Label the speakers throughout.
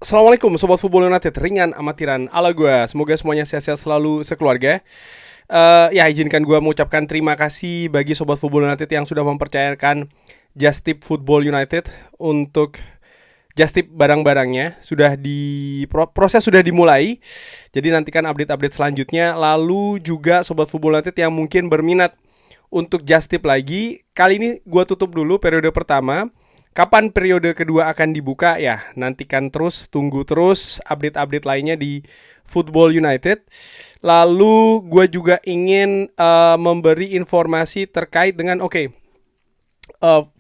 Speaker 1: Assalamualaikum Sobat Football United, ringan amatiran ala gue. Semoga semuanya sehat-sehat selalu sekeluarga. Ya izinkan gue mengucapkan terima kasih bagi Sobat Football United yang sudah mempercayakan Just Tip Football United untuk Just Tip barang-barangnya. Proses sudah dimulai. Jadi nantikan update-update selanjutnya. Lalu juga Sobat Football United yang mungkin berminat untuk Just Tip lagi, kali ini gue tutup dulu periode pertama. Kapan periode kedua akan dibuka? Ya, nantikan terus, tunggu terus update-update lainnya di Football United. Lalu gue juga ingin memberi informasi terkait dengan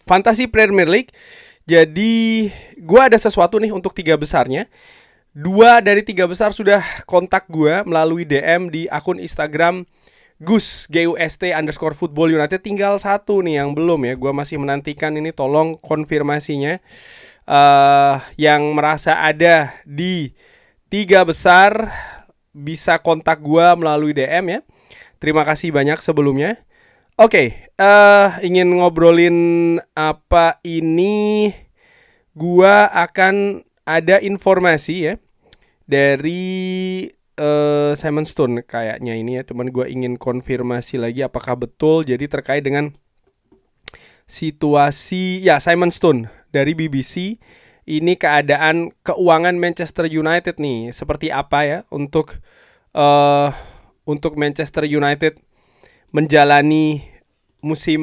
Speaker 1: Fantasy Premier League. Jadi gue ada sesuatu nih untuk tiga besarnya. 2 dari 3 besar sudah kontak gue melalui DM di akun Instagram GUST_Football United. Tinggal satu nih yang belum ya. Gue masih menantikan ini, tolong konfirmasinya. Yang merasa ada di 3 besar bisa kontak gue melalui DM ya. Terima kasih banyak sebelumnya. Ingin ngobrolin apa ini? Gue akan ada informasi ya dari Simon Stone kayaknya ini ya, teman. Gue ingin konfirmasi lagi apakah betul. Jadi terkait dengan situasi ya, Simon Stone dari BBC, ini keadaan keuangan Manchester United nih seperti apa ya untuk Manchester United menjalani musim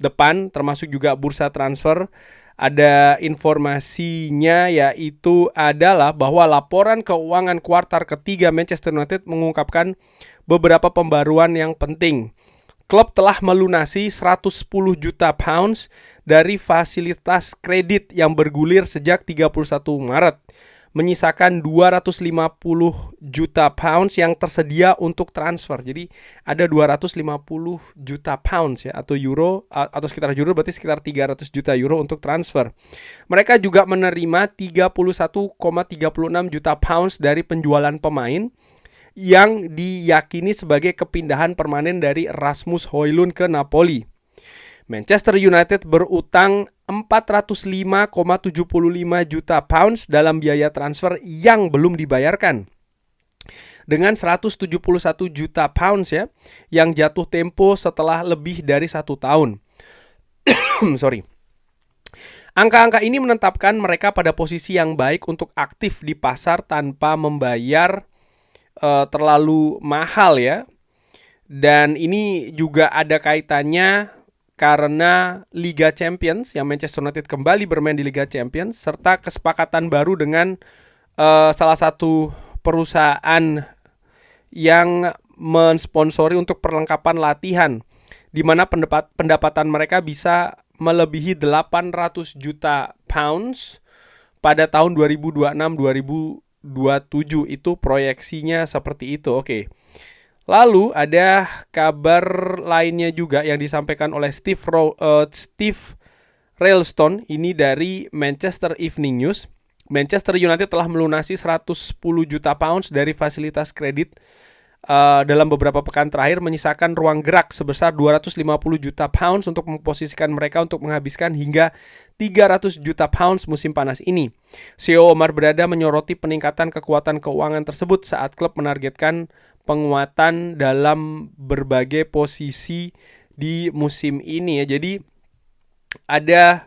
Speaker 1: depan, termasuk juga bursa transfer. Ada informasinya, yaitu adalah bahwa laporan keuangan kuartal ketiga Manchester United mengungkapkan beberapa pembaruan yang penting. Klub telah melunasi 110 juta pounds dari fasilitas kredit yang bergulir sejak 31 Maret. Menyisakan 250 juta pounds yang tersedia untuk transfer. Jadi ada 250 juta pounds ya, atau euro, atau sekitar euro, berarti sekitar 300 juta euro untuk transfer. Mereka juga menerima 31,36 juta pounds dari penjualan pemain yang diyakini sebagai kepindahan permanen dari Rasmus Højlund ke Napoli. Manchester United berutang 405,75 juta pounds dalam biaya transfer yang belum dibayarkan. Dengan 171 juta pounds ya, yang jatuh tempo setelah lebih dari 1 tahun. Sorry. Angka-angka ini menetapkan mereka pada posisi yang baik untuk aktif di pasar tanpa membayar terlalu mahal ya. Dan ini juga ada kaitannya karena Liga Champions, yang Manchester United kembali bermain di Liga Champions, serta kesepakatan baru dengan salah satu perusahaan yang mensponsori untuk perlengkapan latihan, di mana pendapatan mereka bisa melebihi 800 juta pounds pada tahun 2026-2027. Itu proyeksinya seperti itu. Lalu ada kabar lainnya juga yang disampaikan oleh Steve Railstone, ini dari Manchester Evening News. Manchester United telah melunasi 110 juta pounds dari fasilitas kredit dalam beberapa pekan terakhir, menyisakan ruang gerak sebesar 250 juta pounds untuk memposisikan mereka untuk menghabiskan hingga 300 juta pounds musim panas ini. CEO Omar Berada menyoroti peningkatan kekuatan keuangan tersebut saat klub menargetkan penguatan dalam berbagai posisi di musim ini ya. Jadi ada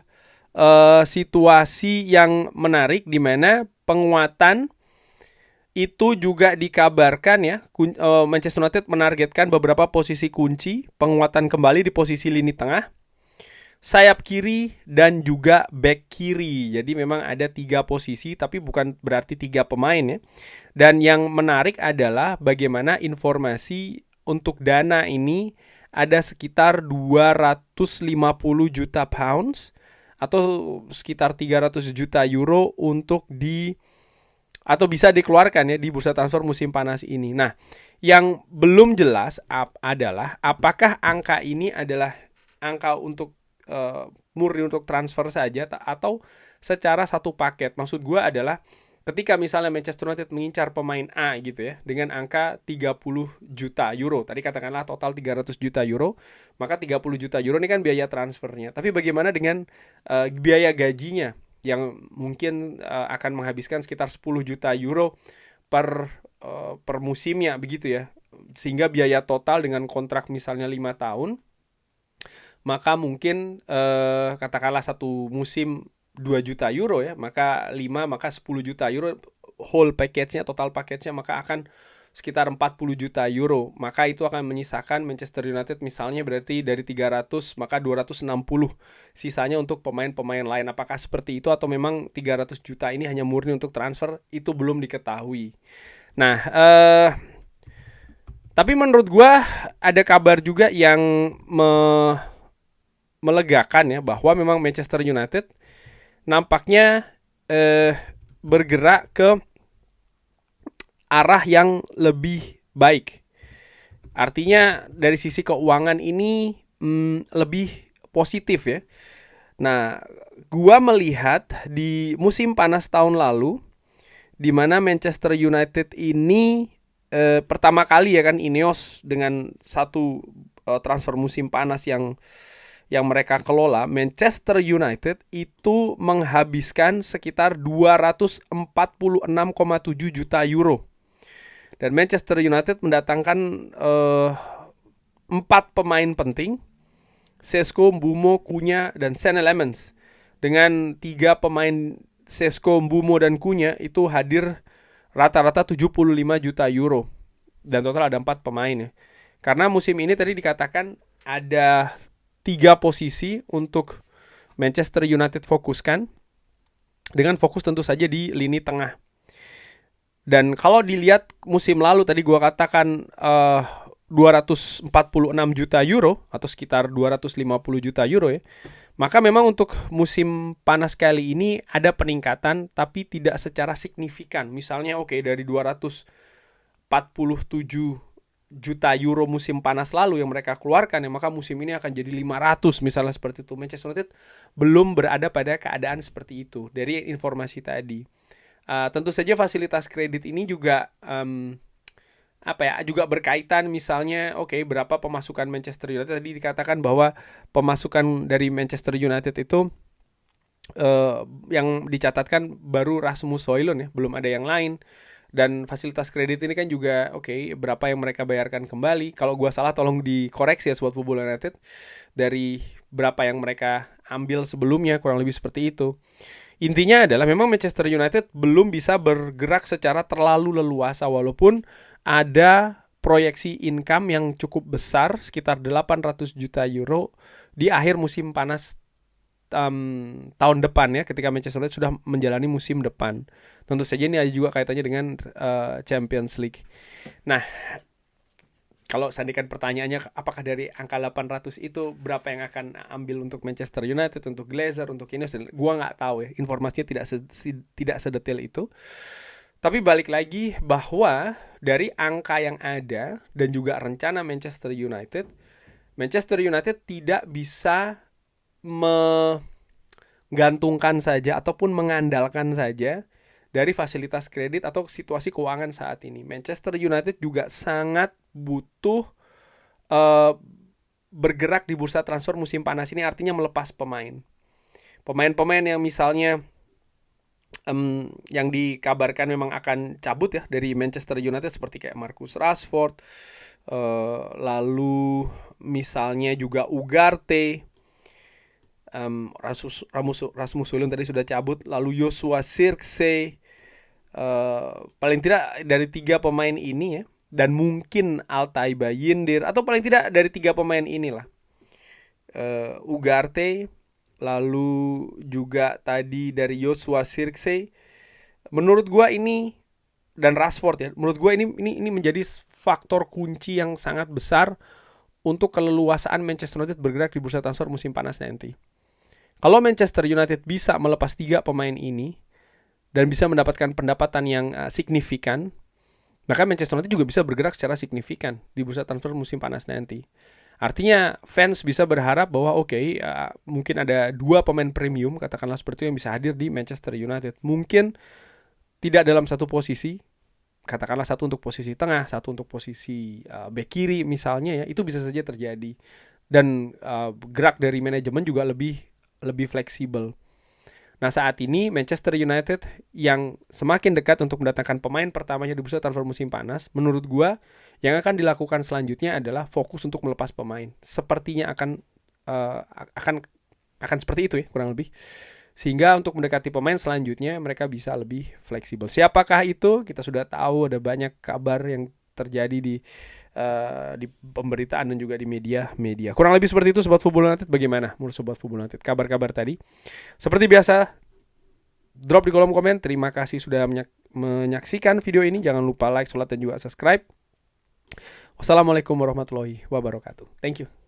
Speaker 1: situasi yang menarik di mana penguatan itu juga dikabarkan ya. Manchester United menargetkan beberapa posisi kunci, penguatan kembali di posisi lini tengah, sayap kiri, dan juga back kiri. Jadi memang ada 3 posisi, tapi bukan berarti 3 pemain ya. Dan yang menarik adalah bagaimana informasi untuk dana ini ada sekitar 250 juta pounds atau sekitar 300 juta euro untuk atau bisa dikeluarkan ya di bursa transfer musim panas ini. Nah, yang belum jelas adalah apakah angka ini adalah angka untuk murni untuk transfer saja atau secara satu paket. Maksud gue adalah ketika misalnya Manchester United mengincar pemain A gitu ya, dengan angka 30 juta euro, tadi katakanlah total 300 juta euro, maka 30 juta euro ini kan biaya transfernya. Tapi bagaimana dengan biaya gajinya? yang mungkin akan menghabiskan sekitar 10 juta euro per musimnya begitu ya. Sehingga biaya total dengan kontrak misalnya 5 tahun, maka mungkin katakanlah satu musim 2 juta euro ya, maka 5 maka 10 juta euro whole package-nya, total package-nya maka akan sekitar 40 juta euro. Maka itu akan menyisakan Manchester United misalnya berarti dari 300 maka 260 sisanya untuk pemain-pemain lain. Apakah seperti itu atau memang 300 juta ini hanya murni untuk transfer, itu belum diketahui. Nah, tapi menurut gua ada kabar juga yang melegakan ya, bahwa memang Manchester United nampaknya bergerak ke arah yang lebih baik. Artinya dari sisi keuangan ini lebih positif ya. Nah, gua melihat di musim panas tahun lalu, di mana Manchester United ini pertama kali ya kan, Ineos dengan satu transfer musim panas yang mereka kelola, Manchester United itu menghabiskan sekitar 246,7 juta euro. Dan Manchester United mendatangkan 4 pemain penting, Sesko, Mbeumo, Cunha, dan Sean Elements. Dengan 3 pemain Sesko, Mbeumo, dan Cunha itu hadir rata-rata 75 juta euro. Dan total ada 4 pemain ya. Karena musim ini tadi dikatakan ada 3 posisi untuk Manchester United fokuskan, dengan fokus tentu saja di lini tengah. Dan kalau dilihat musim lalu tadi gua katakan 246 juta euro atau sekitar 250 juta euro ya. Maka memang untuk musim panas kali ini ada peningkatan, tapi tidak secara signifikan. Misalnya dari 247 juta euro musim panas lalu yang mereka keluarkan ya, maka musim ini akan jadi 500 misalnya seperti itu. Manchester United belum berada pada keadaan seperti itu dari informasi tadi. Tentu saja fasilitas kredit ini juga juga berkaitan misalnya berapa pemasukan Manchester United. Tadi dikatakan bahwa pemasukan dari Manchester United itu yang dicatatkan baru Rasmus Højlund ya, belum ada yang lain. Dan fasilitas kredit ini kan juga berapa yang mereka bayarkan kembali. Kalau gua salah tolong dikoreksi ya Sobat Football United, dari berapa yang mereka ambil sebelumnya, kurang lebih seperti itu. Intinya adalah memang Manchester United belum bisa bergerak secara terlalu leluasa, walaupun ada proyeksi income yang cukup besar sekitar 800 juta euro di akhir musim panas tahun depan ya, ketika Manchester United sudah menjalani musim depan. Tentu saja ini ada juga kaitannya dengan Champions League. Nah, kalau sandikan pertanyaannya apakah dari angka 800 itu berapa yang akan ambil untuk Manchester United, untuk Glazer, untuk Ineos, gua nggak tahu ya, informasinya tidak sedetail itu. Tapi balik lagi bahwa dari angka yang ada dan juga rencana Manchester United tidak bisa menggantungkan saja ataupun mengandalkan saja dari fasilitas kredit atau situasi keuangan saat ini. Manchester United juga sangat butuh bergerak di bursa transfer musim panas ini, artinya melepas pemain-pemain yang misalnya yang dikabarkan memang akan cabut ya dari Manchester United, seperti kayak Marcus Rashford, lalu misalnya juga Ugarte, Rasmus Højlund tadi sudah cabut, lalu Joshua Zirkzee, paling tidak dari 3 pemain ini ya, dan mungkin Altay Bayindir, atau paling tidak dari 3 pemain inilah, Ugarte, lalu juga tadi dari Joshua Zirkzee. Menurut gua ini, dan Rashford ya, menurut gua ini menjadi faktor kunci yang sangat besar untuk keleluasaan Manchester United bergerak di bursa transfer musim panas nanti. Kalau Manchester United bisa melepas 3 pemain ini dan bisa mendapatkan pendapatan yang signifikan, maka Manchester United juga bisa bergerak secara signifikan di bursa transfer musim panas nanti. Artinya fans bisa berharap bahwa mungkin ada 2 pemain premium, katakanlah seperti itu, yang bisa hadir di Manchester United. Mungkin tidak dalam satu posisi, katakanlah satu untuk posisi tengah, satu untuk posisi bek kiri misalnya ya, itu bisa saja terjadi. Dan gerak dari manajemen juga lebih fleksibel. Nah saat ini Manchester United yang semakin dekat untuk mendatangkan pemain pertamanya di bursa transfer musim panas, menurut gua yang akan dilakukan selanjutnya adalah fokus untuk melepas pemain. Sepertinya akan seperti itu ya kurang lebih. Sehingga untuk mendekati pemain selanjutnya mereka bisa lebih fleksibel. Siapakah itu? Kita sudah tahu, ada banyak kabar yang terjadi di pemberitaan dan juga di media. Kurang lebih seperti itu Sobat Football United. Bagaimana menurut Sobat Football United kabar-kabar tadi? Seperti biasa, drop di kolom komen. Terima kasih sudah menyaksikan video ini. Jangan lupa like, share, dan juga subscribe. Wassalamualaikum warahmatullahi wabarakatuh. Thank you.